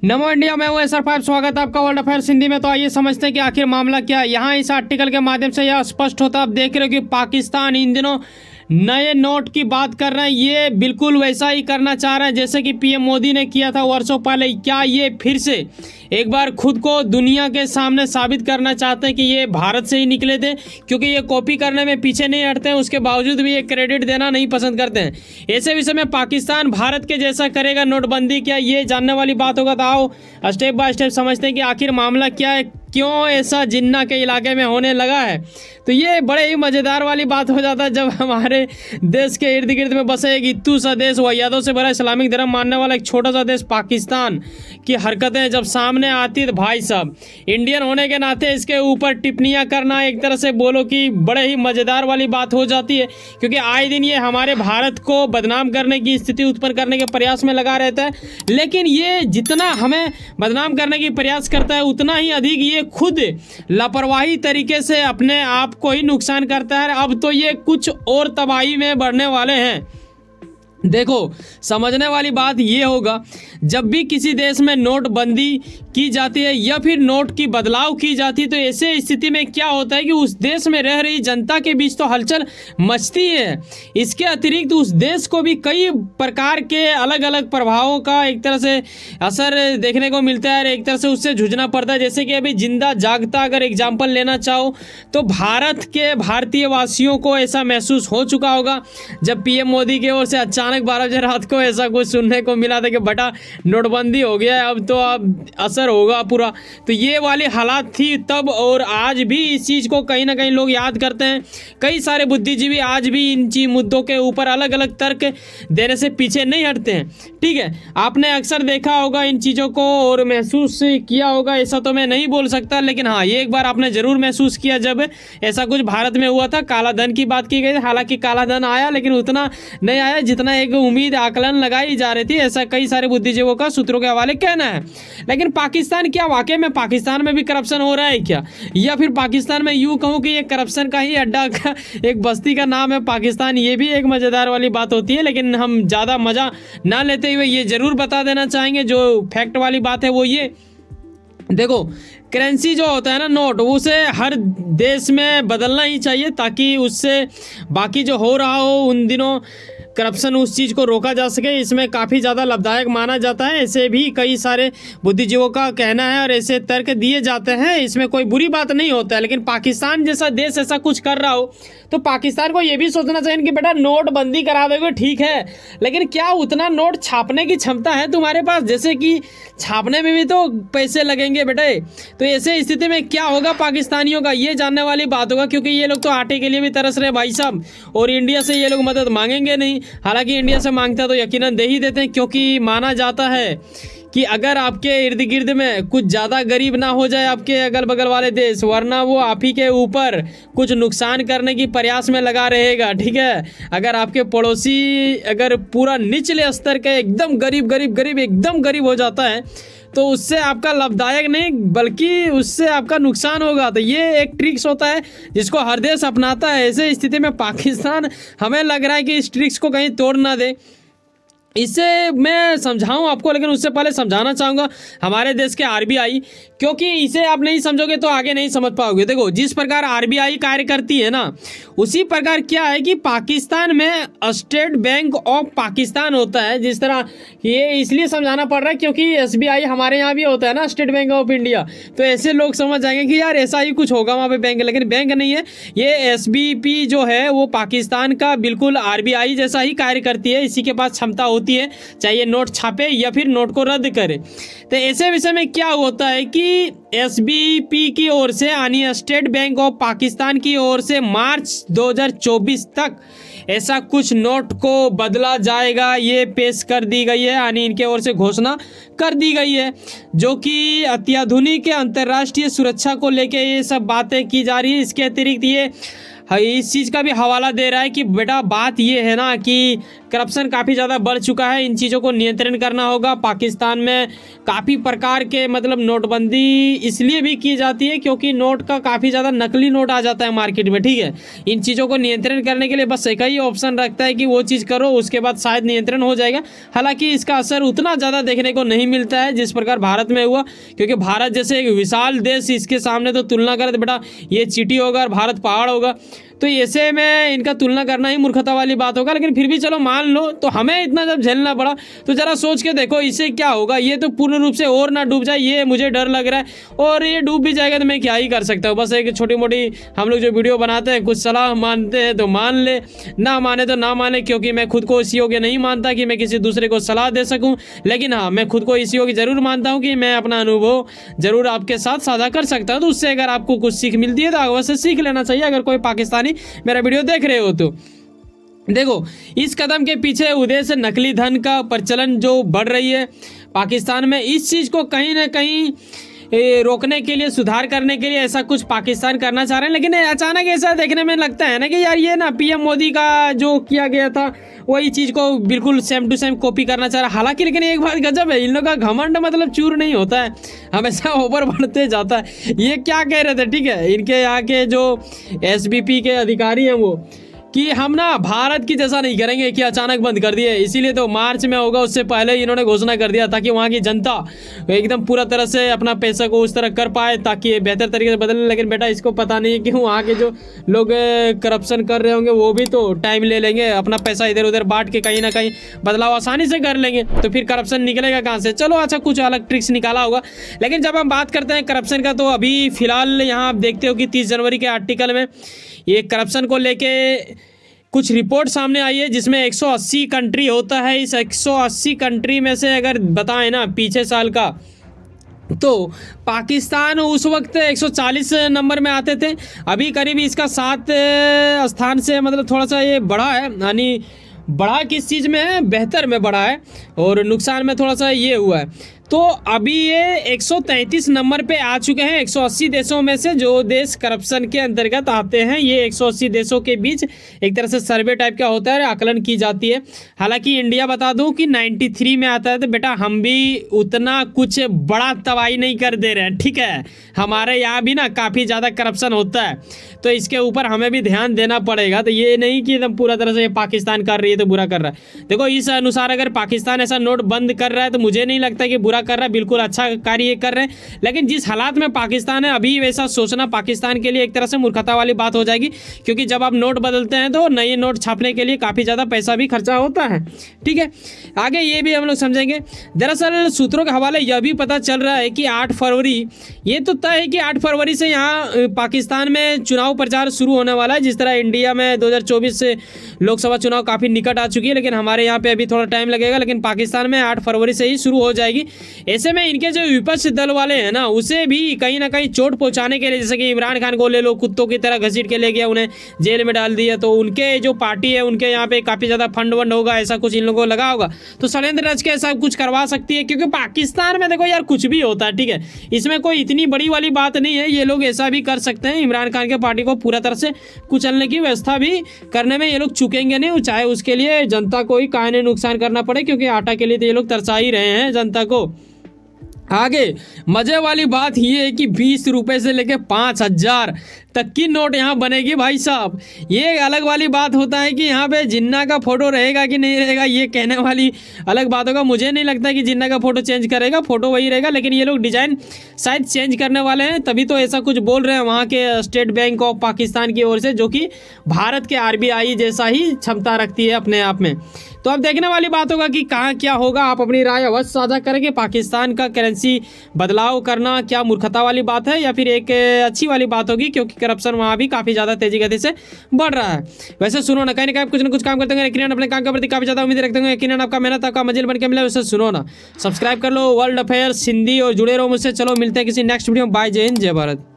नमो India, मैं हूं SR5। स्वागत है आपका वर्ल्ड अफेयर्स हिंदी में। तो आइए समझते हैं कि आखिर मामला क्या है। यहाँ इस आर्टिकल के माध्यम से यह स्पष्ट होता है। आप देख रहे हो कि पाकिस्तान इन दिनों नए नोट की बात कर रहे हैं। ये बिल्कुल वैसा ही करना चाह रहे हैं जैसे कि पीएम मोदी ने किया था वर्षों पहले। क्या ये फिर से एक बार खुद को दुनिया के सामने साबित करना चाहते हैं कि ये भारत से ही निकले थे? क्योंकि ये कॉपी करने में पीछे नहीं हटते हैं, उसके बावजूद भी ये क्रेडिट देना नहीं पसंद करते हैं। ऐसे विषय में पाकिस्तान भारत के जैसा करेगा नोटबंदी, क्या ये जानने वाली बात होगा। तो आओ स्टेप बाय स्टेप समझते हैं कि आखिर मामला क्या है, क्यों ऐसा जिन्ना के इलाके में होने लगा है। तो ये बड़े ही मज़ेदार वाली बात हो जाता है जब हमारे देश के इर्द गिर्द में बसे एक इत्तू सा देश, वाहियातों से भरा इस्लामिक धर्म मानने वाला एक छोटा सा देश पाकिस्तान की हरकतें जब सामने आती है तो भाई साहब, इंडियन होने के नाते इसके ऊपर टिप्पणियां करना एक तरह से बोलो कि बड़े ही मज़ेदार वाली बात हो जाती है। क्योंकि आए दिन ये हमारे भारत को बदनाम करने की स्थिति उत्पन्न करने के प्रयास में लगा रहता है। लेकिन ये जितना हमें बदनाम करने की प्रयास करता है उतना ही अधिक ये खुद लापरवाही तरीके से अपने आप को ही नुकसान करता है। अब तो ये कुछ और तबाही में बढ़ने वाले हैं। देखो, समझने वाली बात ये होगा, जब भी किसी देश में नोटबंदी की जाती है या फिर नोट की बदलाव की जाती है तो ऐसे स्थिति में क्या होता है कि उस देश में रह रही जनता के बीच तो हलचल मचती है। इसके अतिरिक्त उस देश को भी कई प्रकार के अलग अलग प्रभावों का एक तरह से असर देखने को मिलता है और एक तरह से उससे जूझना पड़ता है। जैसे कि अभी जिंदा जागता अगर एग्जाम्पल लेना चाहो तो भारत के भारतीय वासियों को ऐसा महसूस हो चुका होगा जब पीएम मोदी की ओर से अचानक 12 बजे रात को ऐसा कुछ सुनने को मिला था कि बेटा नोटबंदी हो गया है, अब तो अब असर होगा पूरा। तो ये वाली हालात थी तब, और आज भी इस चीज़ को कहीं ना कहीं लोग याद करते हैं। कई सारे बुद्धिजीवी आज भी इन मुद्दों के ऊपर अलग अलग तर्क देने से पीछे नहीं हटते हैं। ठीक है, आपने अक्सर देखा होगा इन चीज़ों को और महसूस किया होगा, ऐसा तो मैं नहीं बोल सकता, लेकिन हाँ, ये एक बार आपने ज़रूर महसूस किया जब ऐसा कुछ भारत में हुआ था। काला धन की बात की गई, हालांकि काला धन आया लेकिन उतना नहीं आया जितना एक उम्मीद आकलन लगाई जा रही थी, ऐसा कई सारे बुद्धिजीवियों का सूत्रों के हवाले कहना है। लेकिन पाकिस्तान, क्या वाकई में पाकिस्तान में भी करप्शन हो रहा है क्या? या फिर पाकिस्तान में यूँ कहूँ कि ये करप्शन का ही अड्डा का एक बस्ती का नाम है पाकिस्तान? ये भी एक मज़ेदार वाली बात होती है। लेकिन हम ज़्यादा मज़ा ना लेते हुए ये ज़रूर बता देना चाहेंगे, जो फैक्ट वाली बात है वो ये, देखो, करेंसी जो होता है ना, नोट, उसे हर देश में बदलना ही चाहिए ताकि उससे बाकी जो हो रहा हो उन दिनों करप्शन, उस चीज़ को रोका जा सके। इसमें काफ़ी ज़्यादा लाभदायक माना जाता है, ऐसे भी कई सारे बुद्धिजीवियों का कहना है और ऐसे तर्क दिए जाते हैं। इसमें कोई बुरी बात नहीं होता है। लेकिन पाकिस्तान जैसा देश ऐसा कुछ कर रहा हो तो पाकिस्तान को ये भी सोचना चाहिए कि बेटा नोटबंदी करा दोगे ठीक है, लेकिन क्या उतना नोट छापने की क्षमता है तुम्हारे पास? जैसे कि छापने में भी तो पैसे लगेंगे बेटे। तो ऐसे स्थिति में क्या होगा पाकिस्तानियों का, ये जानने वाली बात होगा। क्योंकि ये लोग तो आटे के लिए भी तरस रहे भाई साहब, और इंडिया से ये लोग मदद मांगेंगे नहीं। हालांकि इंडिया से मांगता तो यकीनन दे ही देते हैं, क्योंकि माना जाता है कि अगर आपके इर्द गिर्द में कुछ ज़्यादा गरीब ना हो जाए आपके अगल बगल वाले देश, वरना वो आप ही के ऊपर कुछ नुकसान करने की प्रयास में लगा रहेगा। ठीक है, अगर आपके पड़ोसी अगर पूरा निचले स्तर के एकदम गरीब एकदम गरीब हो जाता है तो उससे आपका लाभदायक नहीं बल्कि उससे आपका नुकसान होगा। तो ये एक ट्रिक्स होता है जिसको हर देश अपनाता है। ऐसे स्थिति में पाकिस्तान, हमें लग रहा है कि इस ट्रिक्स को कहीं तोड़ ना दे। इससे मैं समझाऊं आपको, लेकिन उससे पहले समझाना चाहूँगा हमारे देश के आरबीआई, क्योंकि इसे आप नहीं समझोगे तो आगे नहीं समझ पाओगे। देखो, जिस प्रकार आरबीआई कार्य करती है ना, उसी प्रकार क्या है कि पाकिस्तान में स्टेट बैंक ऑफ पाकिस्तान होता है। जिस तरह ये इसलिए समझाना पड़ रहा है क्योंकि एसबीआई हमारे यहाँ भी होता है ना, स्टेट बैंक ऑफ इंडिया। तो ऐसे लोग समझ जाएंगे कि यार ऐसा ही कुछ होगा वहाँ पे बैंक, लेकिन बैंक नहीं है। ये एसबीपी जो है वो पाकिस्तान का बिल्कुल आरबीआई जैसा ही कार्य करती है। इसी के पास क्षमता होती है, चाहे नोट छापे या फिर नोट को रद्द करे। तो ऐसे विषय में क्या होता है कि एसबीपी की ओर से यानी स्टेट बैंक ऑफ पाकिस्तान की ओर से मार्च 2024 तक ऐसा कुछ नोट को बदला जाएगा, ये पेश कर दी गई है, यानी इनके ओर से घोषणा कर दी गई है। जो कि अत्याधुनिक अंतर्राष्ट्रीय सुरक्षा को लेके ये सब बातें की जा रही है। इसके अतिरिक्त ये इस चीज़ का भी हवाला दे रहा है कि बेटा बात ये है ना कि करप्शन काफ़ी ज़्यादा बढ़ चुका है, इन चीज़ों को नियंत्रण करना होगा। पाकिस्तान में काफ़ी प्रकार के मतलब नोटबंदी इसलिए भी की जाती है क्योंकि नोट का काफ़ी ज़्यादा नकली नोट आ जाता है मार्केट में, ठीक है। इन चीज़ों को नियंत्रण करने के लिए बस एक ही ऑप्शन रखता है कि वो चीज़ करो, उसके बाद शायद नियंत्रण हो जाएगा। हालांकि इसका असर उतना ज़्यादा देखने को नहीं मिलता है जिस प्रकार भारत में हुआ, क्योंकि भारत जैसे एक विशाल देश, इसके सामने तो तुलना करें तो बेटा ये चींटी होगा और भारत पहाड़ होगा, तो ऐसे में इनका तुलना करना ही मूर्खता वाली बात होगा। लेकिन फिर भी चलो मान लो, तो हमें इतना जब झेलना पड़ा तो ज़रा सोच के देखो इससे क्या होगा। ये तो पूर्ण रूप से और ना डूब जाए, ये मुझे डर लग रहा है, और ये डूब भी जाएगा तो मैं क्या ही कर सकता हूँ। बस एक छोटी मोटी हम लोग जो वीडियो बनाते हैं, कुछ सलाह मानते हैं तो मान ले, ना माने तो ना माने, क्योंकि मैं खुद को इस योग्य नहीं मानता कि मैं किसी दूसरे को सलाह दे सकूँ। लेकिन हाँ, मैं खुद को इस योग्य ज़रूर मानता हूँ कि मैं अपना अनुभव ज़रूर आपके साथ साझा कर सकता हूँ। तो उससे अगर आपको कुछ सीख मिलती है तो अवश्य सीख लेना चाहिए, अगर कोई पाकिस्तानी मेरा वीडियो देख रहे हो तो। देखो, इस कदम के पीछे उद्देश्य नकली धन का प्रचलन जो बढ़ रही है पाकिस्तान में, इस चीज़ को कहीं ना कहीं रोकने के लिए, सुधार करने के लिए ऐसा कुछ पाकिस्तान करना चाह रहे हैं। लेकिन अचानक ऐसा देखने में लगता है ना कि यार ये ना पीएम मोदी का जो किया गया था वही चीज़ को बिल्कुल सेम टू सेम कॉपी करना चाह रहा। हालांकि लेकिन एक बात गजब है, इन लोगों का घमंड मतलब चूर नहीं होता है, हमेशा ओवर बढ़ते जाता है। ये क्या कह रहे थे, ठीक है, इनके यहाँ के जो एसबीपी के अधिकारी हैं वो, कि हम ना भारत की जैसा नहीं करेंगे कि अचानक बंद कर दिए, इसीलिए तो मार्च में होगा उससे पहले ही इन्होंने घोषणा कर दिया ताकि वहाँ की जनता एकदम पूरा तरह से अपना पैसा को उस तरह कर पाए ताकि ये बेहतर तरीके से बदले। लेकिन बेटा इसको पता नहीं है कि वहाँ के जो लोग करप्शन कर रहे होंगे वो भी तो टाइम ले लेंगे, अपना पैसा इधर उधर बांट के कहीं ना कहीं बदलाव आसानी से कर लेंगे, तो फिर करप्शन निकलेगा कहाँ से। चलो अच्छा, कुछ अलग ट्रिक्स निकाला होगा। लेकिन जब हम बात करते हैं करप्शन का, तो अभी फिलहाल यहाँ आप देखते हो कि 30 जनवरी के आर्टिकल में ये करप्शन को लेके कुछ रिपोर्ट सामने आई है जिसमें 180 कंट्री होता है। इस 180 कंट्री में से अगर बताएं ना पिछले साल का, तो पाकिस्तान उस वक्त 140 नंबर में आते थे, अभी करीब इसका 7 स्थान से मतलब थोड़ा सा ये बढ़ा है। यानी बढ़ा किस चीज़ में है, बेहतर में बढ़ा है, और नुकसान में थोड़ा सा ये हुआ है। तो अभी ये 133 नंबर पे आ चुके हैं 180 देशों में से, जो देश करप्शन के अंतर्गत आते हैं। ये 180 देशों के बीच एक तरह से सर्वे टाइप का होता है, आकलन की जाती है। हालांकि इंडिया बता दूं कि 93 में आता है, तो बेटा हम भी उतना कुछ बड़ा तबाही नहीं कर दे रहे हैं, ठीक है। हमारे यहाँ भी ना काफ़ी ज़्यादा करप्शन होता है, तो इसके ऊपर हमें भी ध्यान देना पड़ेगा। तो ये नहीं कि एकदम पूरा तरह से पाकिस्तान कर रही है तो बुरा कर रहा है। देखो, इस अनुसार अगर पाकिस्तान ऐसा नोट बंद कर रहा है तो मुझे नहीं लगता कि कर रहा है, बिल्कुल अच्छा कार्य कर रहे हैं। लेकिन जिस हालात में पाकिस्तान है अभी, वैसा सोचना पाकिस्तान के लिए एक तरह से मूर्खता वाली बात हो जाएगी, क्योंकि जब आप नोट बदलते हैं तो नए नोट छापने के लिए काफ़ी ज़्यादा पैसा भी खर्चा होता है, ठीक है। आगे ये भी हम लोग समझेंगे। दरअसल सूत्रों के हवाले यह भी पता चल रहा है कि 8 फरवरी, ये तो तय है कि 8 फरवरी से यहाँ पाकिस्तान में चुनाव प्रचार शुरू होने वाला है। जिस तरह इंडिया में 2024 से लोकसभा चुनाव काफ़ी निकट आ चुकी है, लेकिन हमारे यहाँ पे अभी थोड़ा टाइम लगेगा, लेकिन पाकिस्तान में 8 फरवरी से ही शुरू हो जाएगी। ऐसे में इनके जो विपक्ष दल वाले हैं ना, उसे भी कहीं ना कहीं चोट पहुंचाने के लिए, जैसे कि इमरान खान को ले लो, कुत्तों की तरह घसीट के ले गया, उन्हें जेल में डाल दिया, तो उनके जो पार्टी है उनके यहाँ पे काफ़ी ज़्यादा फंड वंड होगा, ऐसा कुछ इन लोगों को लगा होगा, तो षड्यंत्र रच के ऐसा कुछ करवा सकती है। क्योंकि पाकिस्तान में देखो यार कुछ भी होता है, ठीक है, इसमें कोई इतनी बड़ी वाली बात नहीं है। ये लोग ऐसा भी कर सकते हैं, इमरान खान के पार्टी को पूरा तरह से कुचलने की व्यवस्था भी करने में ये लोग चुकेंगे नहीं, चाहे उसके लिए जनता को ही काहे नुकसान करना पड़े, क्योंकि आटा के लिए तो ये लोग तरसा ही रहे हैं जनता को। आगे मजे वाली बात ये है कि 20 रुपए से लेके 5000 तक की नोट यहाँ बनेगी भाई साहब। ये अलग वाली बात होता है कि यहाँ पे जिन्ना का फोटो रहेगा कि नहीं रहेगा, ये कहने वाली अलग बात होगा। मुझे नहीं लगता कि जिन्ना का फोटो चेंज करेगा, फोटो वही रहेगा, लेकिन ये लोग डिज़ाइन शायद चेंज करने वाले हैं, तभी तो ऐसा कुछ बोल रहे हैं वहाँ के स्टेट बैंक ऑफ पाकिस्तान की ओर से, जो कि भारत के RBI जैसा ही क्षमता रखती है अपने आप में। तो अब देखने वाली बात होगा कि कहाँ क्या होगा। आप अपनी राय अवश्य साझा करेंगे। पाकिस्तान का करेंसी बदलाव करना क्या मूर्खता वाली बात है या फिर एक अच्छी वाली बात होगी, क्योंकि करप्शन वहाँ भी काफ़ी ज़्यादा तेजी गति से बढ़ रहा है। वैसे सुनो ना, कहीं ना कहीं कुछ ना कुछ काम करते होंगे, यकीनन अपने काम के प्रति काफ़ी ज़्यादा उम्मीद रखते होंगे, यकीनन आपका मेहनत आपका मंजिल बन के मिला। वैसे सुनो ना, सब्सक्राइब कर लो वर्ल्ड अफेयर्स हिंदी और जुड़े रहो मुझसे। चलो मिलते हैं किसी नेक्स्ट वीडियो में। बाय, जय हिंद, जय भारत।